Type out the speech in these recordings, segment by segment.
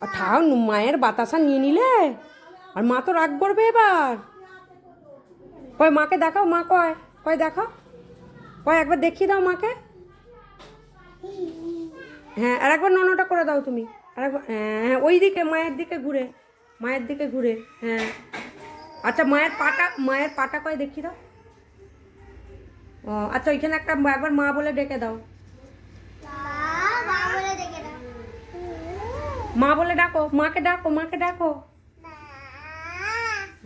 আর ঠাও মায়ের বাতাসা নিয়ে নিলে আর মা তো রাগ করবে এবার। কয় মাকে দেখাও, মা কয় কয় দেখাও, কয় একবার দেখিয়ে দাও মাকে। হ্যাঁ আর একবার ননটা করে দাও তুমি, আর একবার। হ্যাঁ হ্যাঁ ওই দিকে মায়ের দিকে ঘুরে, মায়ের দিকে ঘুরে। হ্যাঁ আচ্ছা মায়ের পাটা কয় দেখিয়ে দাও। ও আচ্ছা ওইখানে একটা একবার মা বলে ডেকে দাও, মা বলে ডাকো, মাকে ডাকো, মাকে ডাকো।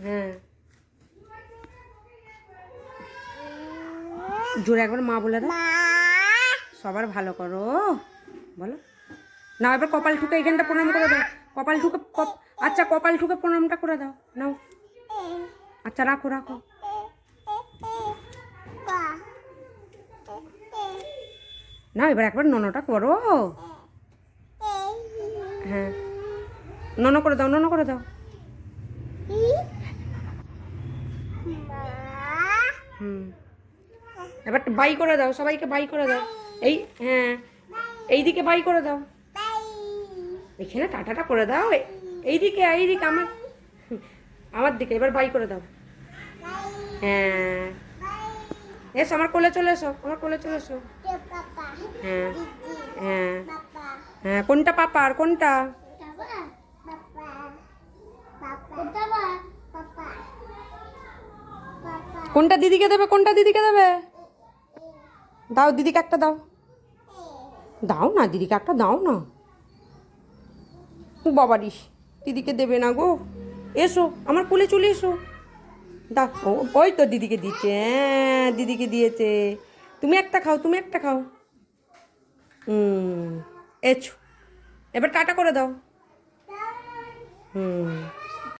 হ্যাঁ জোরে একবার মা বলে দাও। সবার ভালো করো বলো না। এবার কপাল ঠুকে এখানটা প্রণাম করে দাও, কপাল ঠুকে। আচ্ছা কপাল ঠুকে প্রণামটা করে দাও নাও। আচ্ছা রাখো রাখো। না এবার একবার ননটা করো। হ্যাঁ নন করে দাও, নন করে দাও। হুম এবার বাই করে দাও, সবাইকে বাই করে দাও। এই হ্যাঁ এইদিকে বাই করে দাও, এখানে টাটাটা করে দাও। এইদিকে এইদিকে আমার দিকে এবার বাই করে দাও। হ্যাঁ এসো আমার কোলে চলে এসো, আমার কোলে চলে এসো। হ্যাঁ হ্যাঁ হ্যাঁ কোনটা পাপা আর কোনটা? কোনটা দিদিকে দেবে, কোনটা দিদিকে দেবে? দাও দিদিকে একটা দাও, দাও না দিদিকে একটা দাও না। বাবারিস দিদিকে দেবে না গো, এসো আমার কোলে চলে এসো। দাও ওই তো দিদিকে দিচ্ছে, হ্যাঁ দিদিকে দিয়েছে। তুমি একটা খাও, তুমি একটা খাও। এছো এবার টাটা করে দাও।